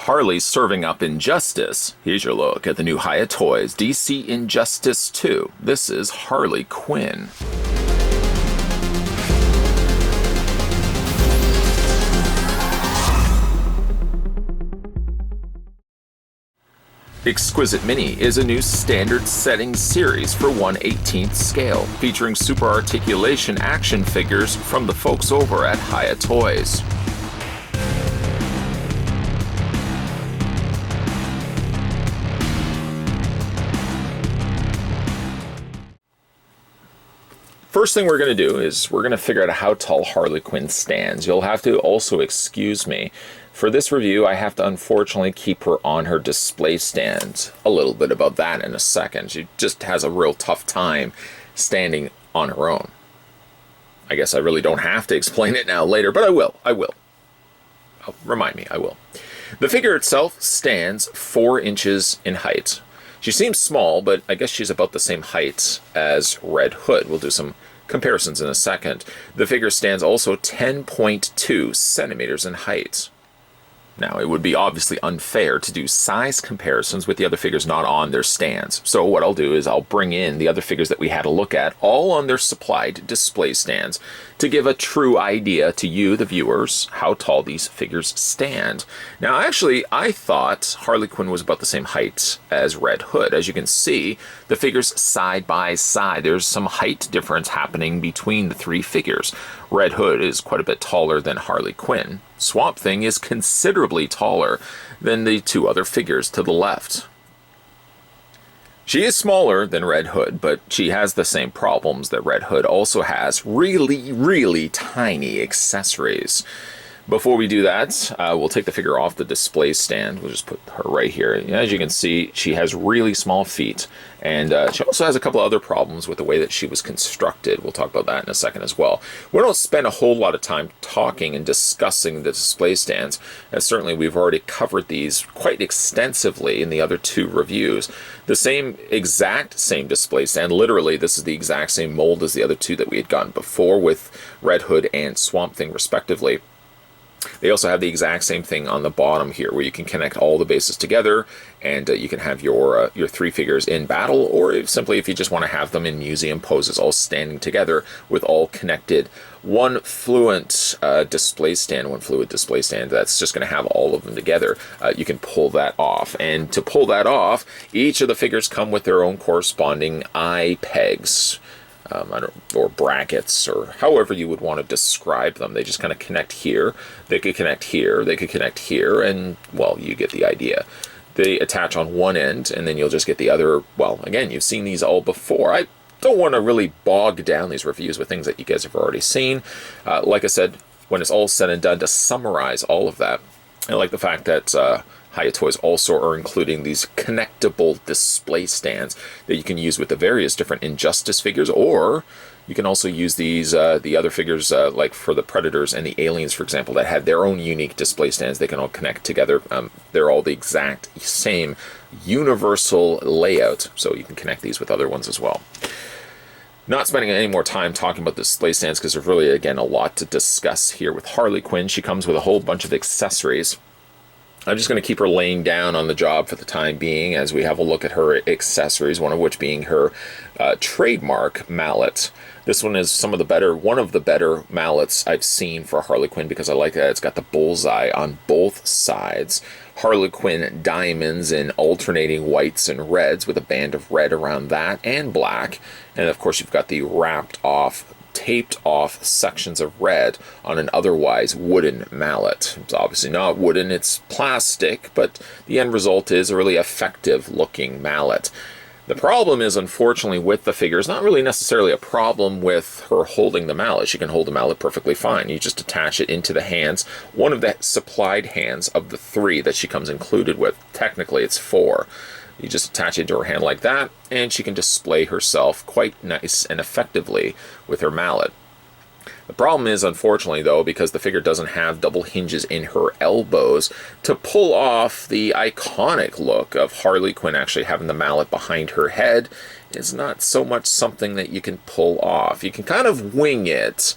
Harley serving up injustice. Here's your look at the new Hiya Toys DC Injustice 2. This is Harley Quinn. Exquisite Mini is a new standard setting series for 1/18th scale, featuring super articulation action figures from the folks over at Hiya Toys. First thing we're going to do is we're going to figure out how tall Harley Quinn stands. You'll have to also excuse me. For this review, I have to unfortunately keep her on her display stand. A little bit about that in a second. She just has a real tough time standing on her own. I guess I really don't have to explain it now later, but I will. Oh, remind me, I will. The figure itself stands 4 inches in height. She seems small, but I guess she's about the same height as Red Hood. We'll do some comparisons in a second. The figure stands also 10.2 centimeters in height. Now, it would be obviously unfair to do size comparisons with the other figures not on their stands. So what I'll do is I'll bring in the other figures that we had a look at, all on their supplied display stands, to give a true idea to you, the viewers, how tall these figures stand. Now, actually, I thought Harley Quinn was about the same height as Red Hood. As you can see, the figures side by side. There's some height difference happening between the 3 figures. Red Hood is quite a bit taller than Harley Quinn. Swamp Thing is considerably taller than the 2 other figures to the left. She is smaller than Red Hood, but she has the same problems that Red Hood also has. Really tiny accessories. Before we do that, we'll take the figure off the display stand. We'll just put her right here. As you can see, she has really small feet, and she also has a couple other problems with the way that she was constructed. We'll talk about that in a second as well. We don't spend a whole lot of time talking and discussing the display stands, as certainly we've already covered these quite extensively in the other 2 reviews. The exact same display stand, literally this is the exact same mold as the other 2 that we had gotten before with Red Hood and Swamp Thing respectively. They also have the exact same thing on the bottom here, where you can connect all the bases together, and you can have your 3 figures in battle, or simply if you just want to have them in museum poses, all standing together with all connected. One fluid display stand that's just going to have all of them together. You can pull that off, and to pull that off, each of the figures come with their own corresponding eye pegs. Or brackets, or however you would want to describe them. They just kind of connect here, they could connect here, they could connect here, and, well, you get the idea. They attach on one end, and then you'll just get the other. Well, again, you've seen these all before. I don't want to really bog down these reviews with things that you guys have already seen. Like I said, when it's all said and done, to summarize all of that, I like the fact that Hiya Toys also are including these connectable display stands that you can use with the various different Injustice figures, or you can also use these the other figures like for the Predators and the Aliens, for example, that had their own unique display stands. They can all connect together. They're all the exact same universal layout, so you can connect these with other ones as well. Not spending any more time talking about the display stands, because there's really, again, a lot to discuss here with Harley Quinn. She comes with a whole bunch of accessories. I'm just going to keep her laying down on the job for the time being as we have a look at her accessories, one of which being her trademark mallet. This one is one of the better mallets I've seen for Harley Quinn, because I like that it's got the bullseye on both sides. Harley Quinn diamonds in alternating whites and reds with a band of red around that, and black. And of course you've got the taped off sections of red on an otherwise wooden mallet. It's obviously not wooden, it's plastic, but the end result is a really effective looking mallet. The problem is, unfortunately, with the figure, it's not really necessarily a problem with her holding the mallet. She can hold the mallet perfectly fine. You just attach it into the hands, one of the supplied hands of the 3 that she comes included with. Technically it's 4. You just attach it to her hand like that, and she can display herself quite nice and effectively with her mallet. The problem is, unfortunately, though, because the figure doesn't have double hinges in her elbows, to pull off the iconic look of Harley Quinn actually having the mallet behind her head is not so much something that you can pull off. You can kind of wing it,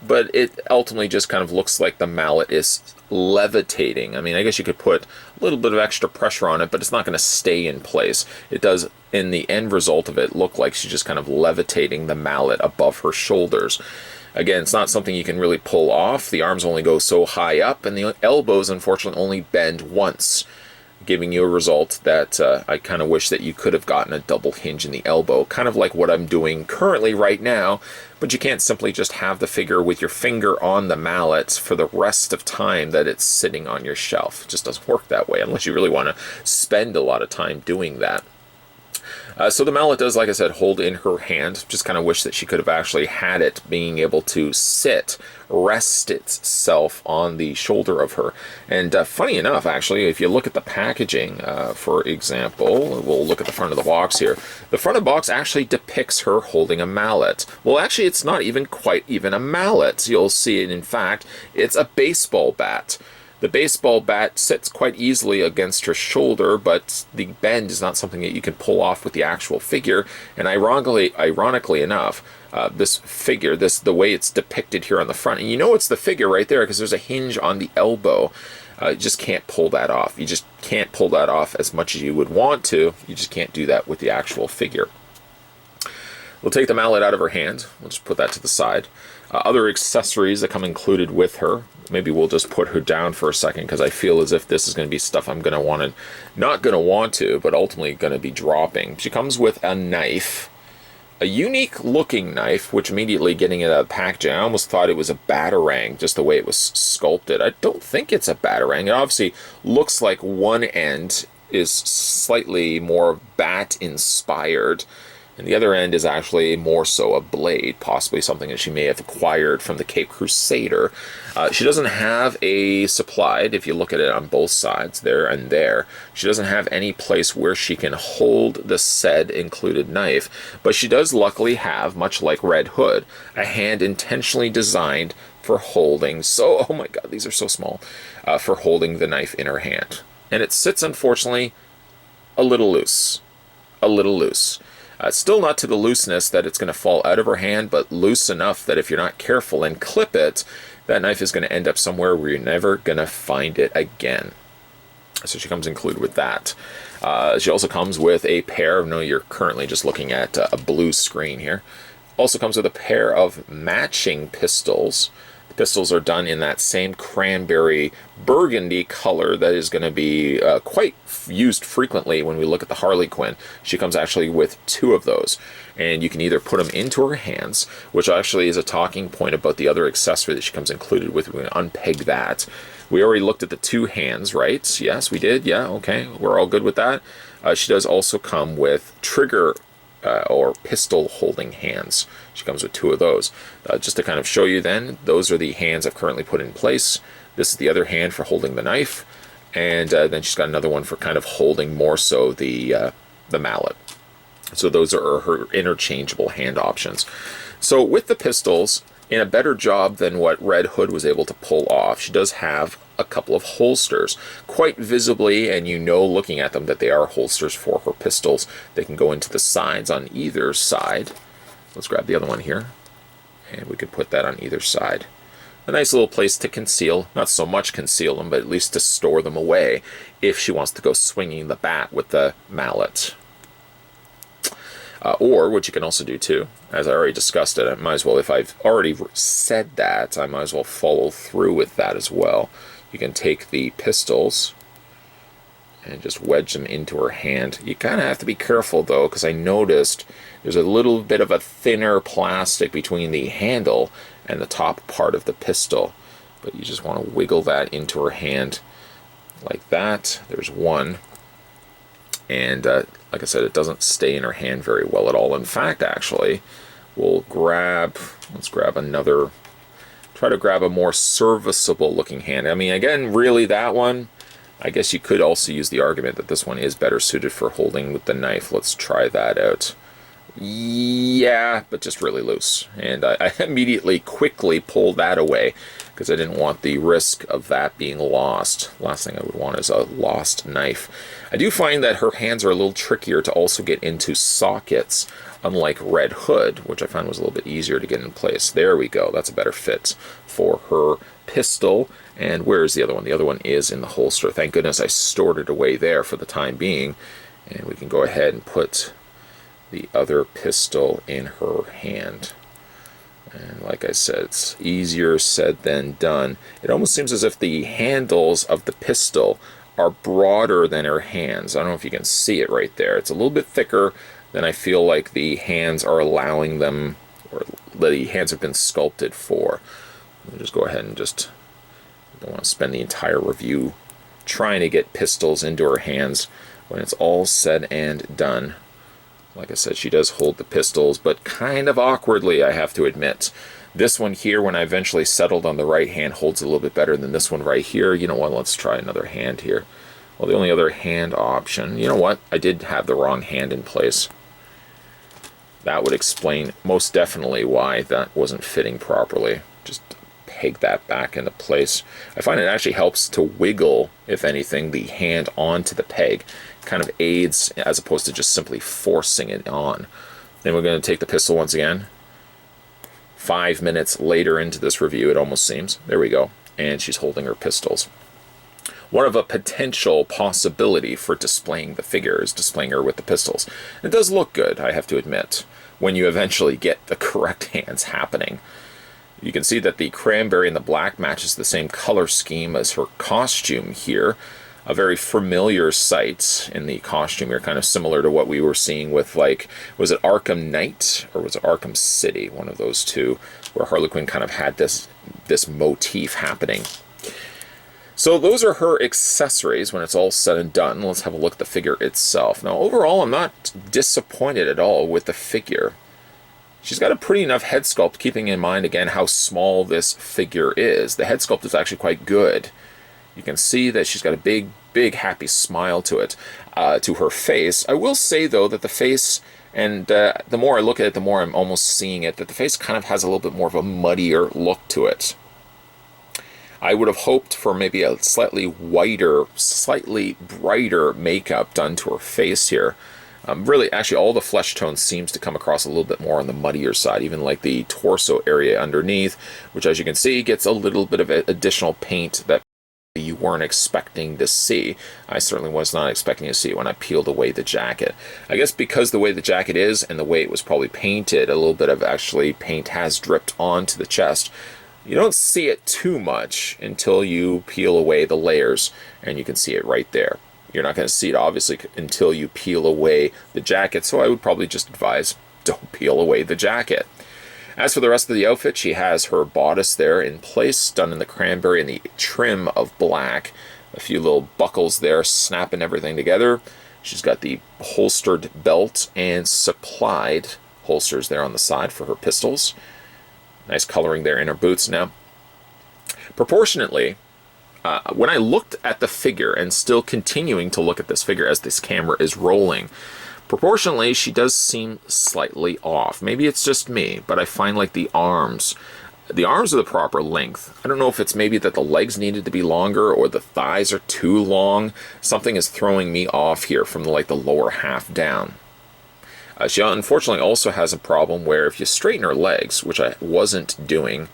but it ultimately just kind of looks like the mallet is levitating. I mean, I guess you could put a little bit of extra pressure on it, but it's not going to stay in place. It does, in the end result of it, look like she's just kind of levitating the mallet above her shoulders. Again, it's not something you can really pull off. The arms only go so high up, and the elbows, unfortunately, only bend once, giving you a result that I kind of wish that you could have gotten a double hinge in the elbow, kind of like what I'm doing currently right now, but you can't simply just have the figure with your finger on the mallet for the rest of time that it's sitting on your shelf. It just doesn't work that way unless you really want to spend a lot of time doing that. So the mallet does, like I said, hold in her hand. Just kind of wish that she could have actually had it being able to sit, rest itself on the shoulder of her. And funny enough, actually, if you look at the packaging, for example, we'll look at the front of the box here. The front of the box actually depicts her holding a mallet. Well, actually, it's not even quite even a mallet. You'll see it, in fact, it's a baseball bat. The baseball bat sits quite easily against her shoulder, but the bend is not something that you can pull off with the actual figure. And ironically enough, this figure, the way it's depicted here on the front, and you know it's the figure right there because there's a hinge on the elbow. You just can't pull that off. You just can't pull that off as much as you would want to. You just can't do that with the actual figure. We'll take the mallet out of her hand. We'll just put that to the side. Other accessories that come included with her. Maybe we'll just put her down for a second because I feel as if this is going to be stuff I'm going to want to, not going to want to, but ultimately going to be dropping. She comes with a knife, a unique looking knife, which immediately getting it out of the packaging, I almost thought it was a batarang, just the way it was sculpted. I don't think it's a batarang. It obviously looks like one end is slightly more bat inspired, and the other end is actually more so a blade, possibly something that she may have acquired from the Cape Crusader. She doesn't have a supplied, if you look at it on both sides, there and there, she doesn't have any place where she can hold the said included knife, but she does luckily have, much like Red Hood, a hand intentionally designed for holding, oh my god, these are so small, for holding the knife in her hand. And it sits, unfortunately, a little loose. A little loose. Still not to the looseness that it's going to fall out of her hand, but loose enough that if you're not careful and clip it, that knife is going to end up somewhere where you're never going to find it again. So she comes included with that. She also comes with a pair, no, you're currently just looking at a blue screen here. Also comes with a pair of matching pistols. The pistols are done in that same cranberry burgundy color that is going to be quite used frequently when we look at the Harley Quinn. She comes actually with two of those, and you can either put them into her hands, which actually is a talking point about the other accessory that she comes included with. We're going to unpeg that. We already looked at the two hands, right? Yes, we did. Yeah, okay, we're all good with that. She does also come with trigger or pistol holding hands. She comes with two of those. Just to kind of show you then, those are the hands I've currently put in place. This is the other hand for holding the knife, and then she's got another one for kind of holding more so the mallet. So those are her interchangeable hand options. So with the pistols, in a better job than what Red Hood was able to pull off, she does have a couple of holsters, quite visibly, and you know looking at them that they are holsters for her pistols. They can go into the sides on either side. Let's grab the other one here, and we could put that on either side. A nice little place to conceal, not so much conceal them, but at least to store them away if she wants to go swinging the bat with the mallet. Or what you can also do too, as I already discussed it, I might as well, if I've already said that, I might as well follow through with that as well. You can take the pistols and just wedge them into her hand. You kind of have to be careful though, because I noticed there's a little bit of a thinner plastic between the handle and the top part of the pistol. But you just want to wiggle that into her hand like that. There's one. And like I said, it doesn't stay in her hand very well at all. In fact, actually, let's grab another, try to grab a more serviceable looking hand. I mean, again, really that one, I guess you could also use the argument that this one is better suited for holding with the knife. Let's try that out. Yeah, but just really loose. And I immediately quickly pulled that away because I didn't want the risk of that being lost. Last thing I would want is a lost knife. I do find that her hands are a little trickier to also get into sockets, unlike Red Hood, which I found was a little bit easier to get in place. There we go. That's a better fit for her pistol. And where is the other one? The other one is in the holster. Thank goodness I stored it away there for the time being. And we can go ahead and put the other pistol in her hand. And like I said, it's easier said than done. It almost seems as if the handles of the pistol are broader than her hands. I don't know if you can see it right there. It's a little bit thicker than I feel like the hands are allowing them, or the hands have been sculpted for. We'll just go ahead and just, don't want to spend the entire review trying to get pistols into her hands when it's all said and done. Like I said, she does hold the pistols, but kind of awkwardly, I have to admit. This one here, when I eventually settled on the right hand, holds a little bit better than this one right here. You know what, let's try another hand here. Well, the only other hand option, you know what, I did have the wrong hand in place. That would explain most definitely why that wasn't fitting properly. Just peg that back into place. I find it actually helps to wiggle, if anything, the hand onto the peg. Kind of aids as opposed to just simply forcing it on. Then we're going to take the pistol once again. 5 minutes later into this review, it almost seems. There we go. And she's holding her pistols. One of a potential possibility for displaying the figure is displaying her with the pistols. It does look good, I have to admit, when you eventually get the correct hands happening. You can see that the cranberry and the black matches the same color scheme as her costume here. A very familiar sight in the costume here, kind of similar to what we were seeing with, like, was it Arkham Knight or was it Arkham City? One of those two, where Harley Quinn kind of had this motif happening. So those are her accessories when it's all said and done. Let's have a look at the figure itself. Now, overall, I'm not disappointed at all with the figure. She's got a pretty enough head sculpt, keeping in mind, again, how small this figure is. The head sculpt is actually quite good. You can see that she's got a big, big, happy smile to it, to her face. I will say, though, that the face, and the more I look at it, the more I'm almost seeing it, that the face kind of has a little bit more of a muddier look to it. I would have hoped for maybe a slightly whiter, slightly brighter makeup done to her face here. Really, actually, all the flesh tone seems to come across a little bit more on the muddier side, even like the torso area underneath, which, as you can see, gets a little bit of additional paint that you weren't expecting to see. I certainly was not expecting to see when I peeled away the jacket. I guess because the way the jacket is and the way it was probably painted, a little bit of actually paint has dripped onto the chest. You don't see it too much until you peel away the layers, and you can see it right there. You're not going to see it, obviously, until you peel away the jacket, so I would probably just advise don't peel away the jacket. As for the rest of the outfit, she has her bodice there in place, done in the cranberry and the trim of black. A few little buckles there, snapping everything together. She's got the holstered belt and supplied holsters there on the side for her pistols. Nice coloring there in her boots. Now, proportionately, when I looked at the figure, and still continuing to look at this figure as this camera is rolling, proportionally, she does seem slightly off. Maybe it's just me, but I find like the arms are the proper length. I don't know if it's maybe that the legs needed to be longer or the thighs are too long. Something is throwing me off here from like the lower half down. She unfortunately also has a problem where if you straighten her legs, which I wasn't doing,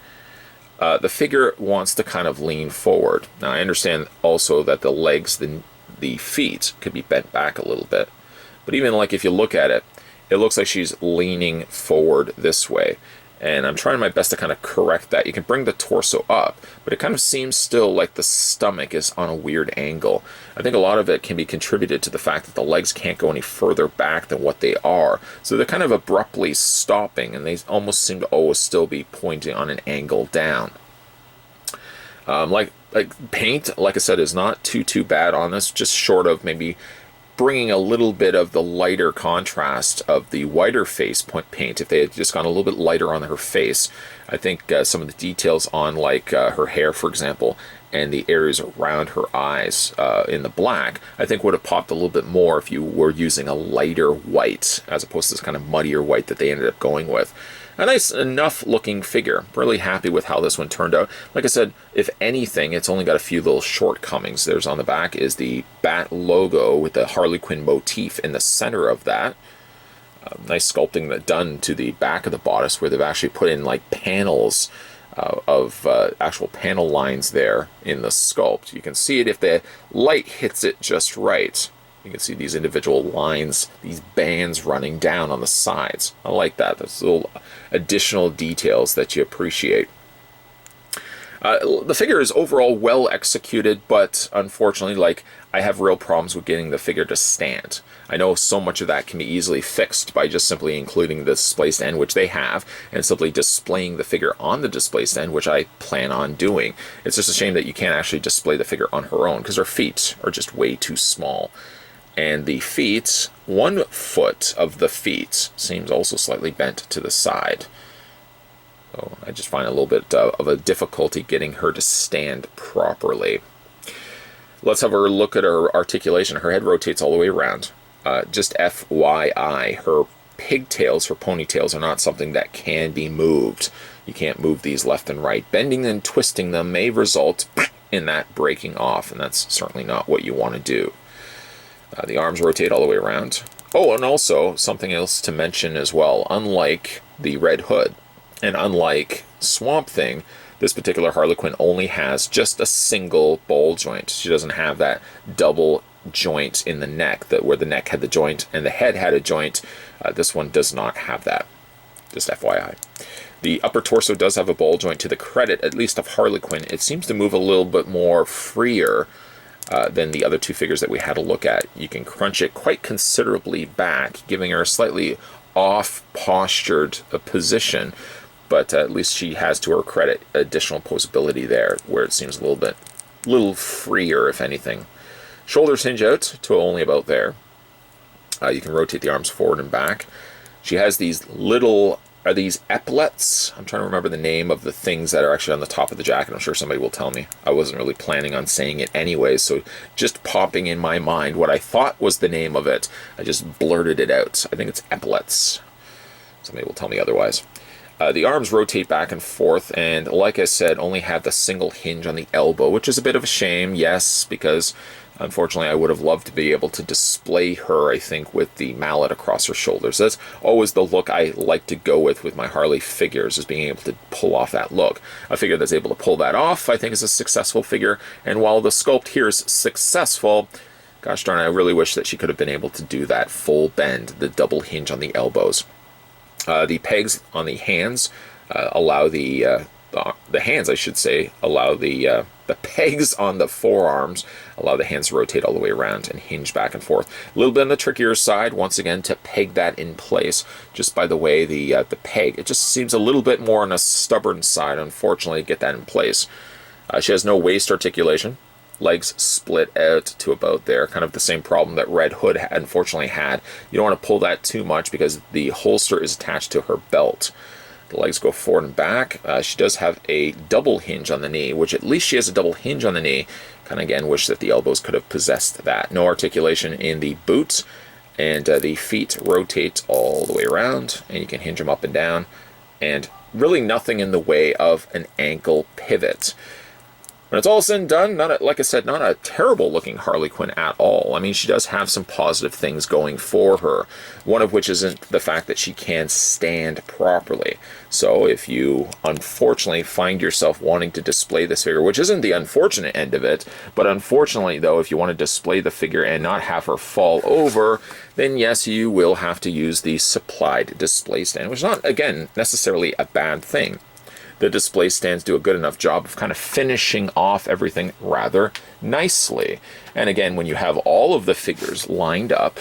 the figure wants to kind of lean forward. Now, I understand also that the legs, the feet, could be bent back a little bit. But even like if you look at it, it looks like she's leaning forward this way. And I'm trying my best to kind of correct that. You can bring the torso up, but it kind of seems still like the stomach is on a weird angle. I think a lot of it can be contributed to the fact that the legs can't go any further back than what they are. So they're kind of abruptly stopping, and they almost seem to always still be pointing on an angle down. Like paint, like I said, is not too bad on this, just short of maybe bringing a little bit of the lighter contrast of the whiter face paint. If they had just gone a little bit lighter on her face, I think some of the details on like her hair, for example, and the areas around her eyes in the black, I think would have popped a little bit more if you were using a lighter white as opposed to this kind of muddier white that they ended up going with. a nice enough looking figure. Really happy with how this one turned out. Like I said, if anything, it's only got a few little shortcomings. There's on the back is the bat logo with the Harley Quinn motif in the center of that. Nice sculpting that done to the back of the bodice, where they've actually put in like panels of actual panel lines there in the sculpt. You can see it if the light hits it just right. You can see these individual lines, these bands running down on the sides. I like that. Those little additional details that you appreciate. The figure is overall well executed, but unfortunately, like, I have real problems with getting the figure to stand. I know so much of that can be easily fixed by just simply including the display stand, which they have, and simply displaying the figure on the display stand, which I plan on doing. It's just a shame that you can't actually display the figure on her own, because her feet are just way too small. And the feet, 1 foot of the feet seems also slightly bent to the side. So I just find a little bit of a difficulty getting her to stand properly. Let's have a look at her articulation. Her head rotates all the way around. Just FYI, her pigtails, her ponytails, are not something that can be moved. You can't move these left and right. Bending and twisting them may result in that breaking off, and that's certainly not what you want to do. The arms rotate all the way around. Oh, and also something else to mention as well. Unlike the Red Hood, and unlike Swamp Thing, this particular Harley Quinn only has just a single ball joint. She doesn't have that double joint in the neck, where the neck had the joint and the head had a joint. This one does not have that. Just FYI. The upper torso does have a ball joint. To the credit, at least of Harley Quinn, it seems to move a little bit more freer than the other two figures that we had a look at. You can crunch it quite considerably back, giving her a slightly off-postured position. But at least she has, to her credit, additional posability there, where it seems a little freer, if anything. Shoulders hinge out to only about there. You can rotate the arms forward and back. She has these little, are these epaulets? I'm trying to remember the name of the things that are actually on the top of the jacket. I'm sure somebody will tell me. I wasn't really planning on saying it anyway, so just popping in my mind what I thought was the name of it, I just blurted it out. I think it's epaulets. Somebody will tell me otherwise. The arms rotate back and forth, and like I said, only have the single hinge on the elbow, which is a bit of a shame, yes, because unfortunately I would have loved to be able to display her, I think, with the mallet across her shoulders. That's always the look I like to go with my Harley figures, is being able to pull off that look. A figure that's able to pull that off, I think, is a successful figure, and while the sculpt here is successful, gosh darn, I really wish that she could have been able to do that full bend, the double hinge on the elbows. The pegs on the hands allow the hands, I should say, allow the pegs on the forearms allow the hands to rotate all the way around and hinge back and forth. A little bit on the trickier side, once again, to peg that in place. Just by the way, the peg, it just seems a little bit more on a stubborn side, unfortunately, to get that in place. She has no waist articulation. Legs split out to about there, kind of the same problem that Red Hood unfortunately had. You don't want to pull that too much because the holster is attached to her belt. The legs go forward and back. She does have a double hinge on the knee, which at least she has a double hinge on the knee. Kind of again wish that the elbows could have possessed that. No articulation in the boots, and the feet rotate all the way around, and you can hinge them up and down, and really nothing in the way of an ankle pivot. When it's all said and done, like I said, not a terrible looking Harley Quinn at all. I mean, she does have some positive things going for her, one of which isn't the fact that she can stand properly. So if you unfortunately find yourself wanting to display this figure, which isn't the unfortunate end of it, but unfortunately though, if you want to display the figure and not have her fall over, then yes, you will have to use the supplied display stand, which is not, again, necessarily a bad thing. The display stands do a good enough job of kind of finishing off everything rather nicely. And again, when you have all of the figures lined up,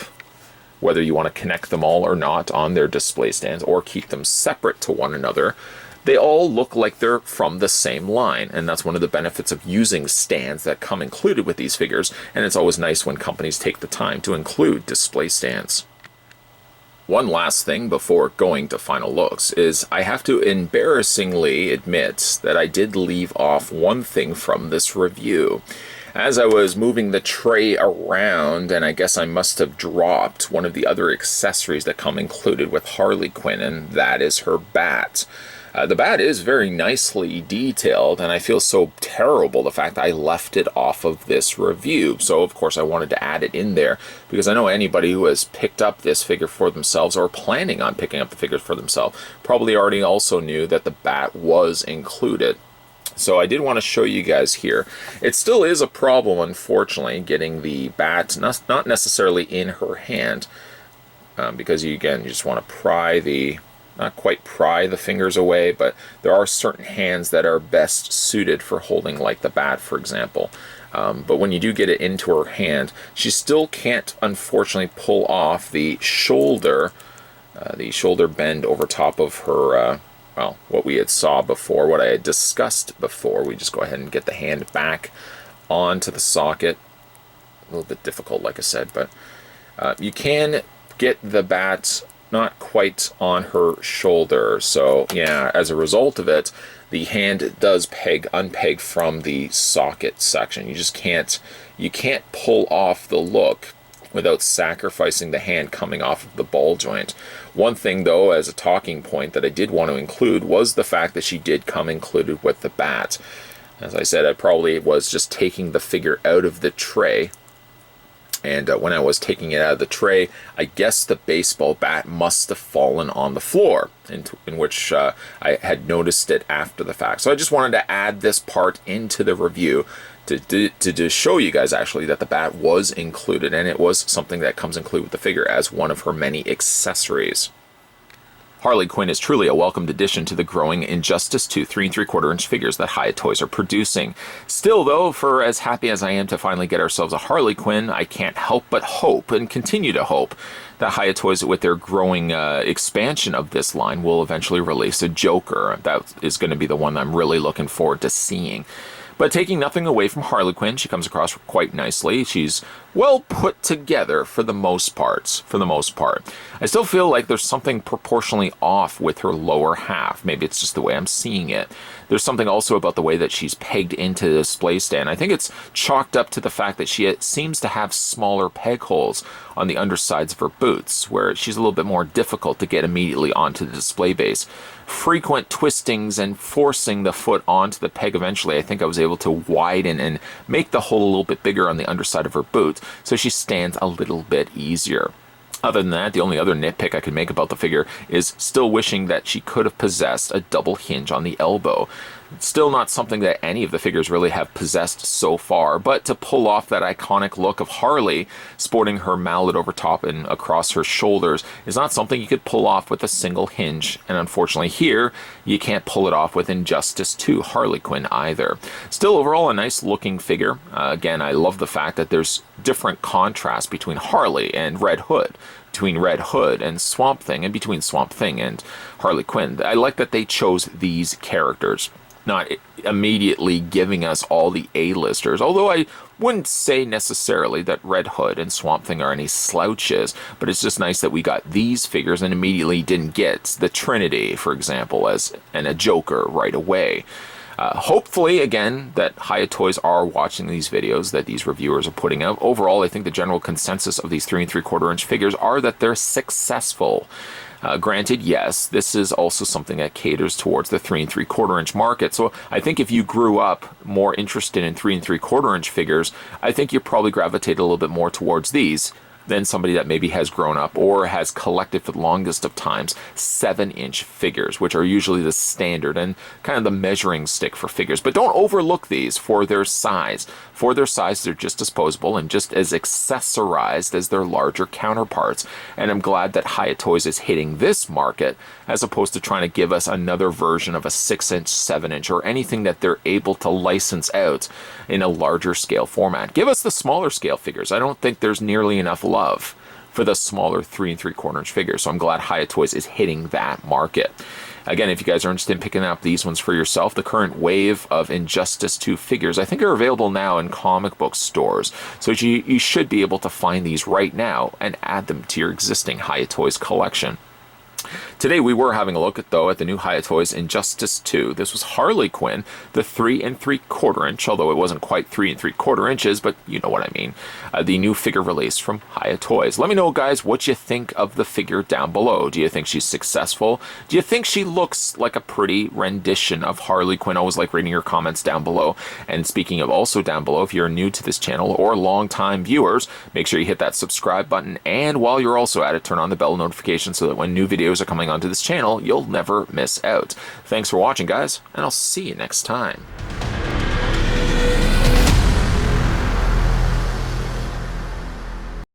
whether you want to connect them all or not on their display stands or keep them separate to one another, they all look like they're from the same line. And that's one of the benefits of using stands that come included with these figures. And it's always nice when companies take the time to include display stands. One last thing before going to final looks is I have to embarrassingly admit that I did leave off one thing from this review. As I was moving the tray around, and I guess I must have dropped one of the other accessories that come included with Harley Quinn, and that is her bat. The bat is very nicely detailed, and I feel so terrible the fact that I left it off of this review. So, of course, I wanted to add it in there because I know anybody who has picked up this figure for themselves or planning on picking up the figures for themselves probably already also knew that the bat was included. So I did want to show you guys here. It still is a problem, unfortunately, getting the bat not necessarily in her hand because you just want to pry the... not quite pry the fingers away, but there are certain hands that are best suited for holding like the bat, for example. But when you do get it into her hand, she still can't, unfortunately, pull off the shoulder bend over top of her, well, what we had saw before, what I had discussed before. We just go ahead and get the hand back onto the socket. A little bit difficult, like I said, but you can get the bat not quite on her shoulder. So yeah, as a result of it, the hand does unpeg from the socket section. You can't pull off the look without sacrificing the hand coming off of the ball joint. One thing though, as a talking point that I did want to include was the fact that she did come included with the bat. As I said, I probably was just taking the figure out of the tray. And when I was taking it out of the tray, I guess the baseball bat must have fallen on the floor, in which I had noticed it after the fact. So I just wanted to add this part into the review to show you guys actually that the bat was included, and it was something that comes included with the figure as one of her many accessories. Harley Quinn is truly a welcomed addition to the growing Injustice 2 3 3/4 inch figures that Hiya Toys are producing. Still though, for as happy as I am to finally get ourselves a Harley Quinn, I can't help but hope and continue to hope that Hiya Toys, with their growing expansion of this line, will eventually release a Joker. That is going to be the one I'm really looking forward to seeing. But taking nothing away from Harley Quinn, she comes across quite nicely. She's well put together for the most part. I still feel like there's something proportionally off with her lower half. Maybe it's just the way I'm seeing it. There's something also about the way that she's pegged into the display stand. I think it's chalked up to the fact that she seems to have smaller peg holes on the undersides of her boots, where she's a little bit more difficult to get immediately onto the display base. Frequent twistings and forcing the foot onto the peg eventually, I think I was able to widen and make the hole a little bit bigger on the underside of her boot, so she stands a little bit easier. Other than that, the only other nitpick I could make about the figure is still wishing that she could have possessed a double hinge on the elbow. Still not something that any of the figures really have possessed so far, but to pull off that iconic look of Harley sporting her mallet over top and across her shoulders is not something you could pull off with a single hinge, and unfortunately here, you can't pull it off with Injustice 2 Harley Quinn either. Still, overall, a nice looking figure. Again, I love the fact that there's different contrast between Harley and Red Hood, between Red Hood and Swamp Thing, and between Swamp Thing and Harley Quinn. I like that they chose these characters, not immediately giving us all the A-listers, although I wouldn't say necessarily that Red Hood and Swamp Thing are any slouches, but it's just nice that we got these figures and immediately didn't get the Trinity, for example, and a Joker right away. Hopefully, again, that Hiya Toys are watching these videos that these reviewers are putting out. Overall, I think the general consensus of these 3 3/4 inch figures are that they're successful. Granted, yes, this is also something that caters towards the 3 3/4 inch market. So I think if you grew up more interested in 3 3/4 inch figures, I think you probably gravitate a little bit more towards these than somebody that maybe has grown up or has collected for the longest of times 7-inch figures, which are usually the standard and kind of the measuring stick for figures. But don't overlook these for their size. For their size, they're just disposable and just as accessorized as their larger counterparts. And I'm glad that Hiya Toys is hitting this market as opposed to trying to give us another version of a 6-inch, 7-inch, or anything that they're able to license out in a larger scale format. Give us the smaller scale figures. I don't think there's nearly enough love for the smaller 3 3/4 inch figures. So I'm glad Hiya Toys is hitting that market. Again, if you guys are interested in picking up these ones for yourself, the current wave of Injustice 2 figures, I think, are available now in comic book stores. So you should be able to find these right now and add them to your existing Hiya Toys collection. Today we were having a look at, though, at the new Hiya toys Injustice 2. This was Harley Quinn, the 3 3/4 inch, although it wasn't quite 3 3/4 inches, but you know what I mean. The new figure release from Hiya Toys. Let me know, guys, what you think of the figure down below. Do you think she's successful? Do you think she looks like a pretty rendition of Harley Quinn? Always like reading your comments down below. And speaking of also down below, if you're new to this channel or long-time viewers, make sure you hit that subscribe button, and while you're also at it, turn on the bell notification so that when new videos are coming onto this channel, you'll never miss out. Thanks for watching, guys, and I'll see you next time.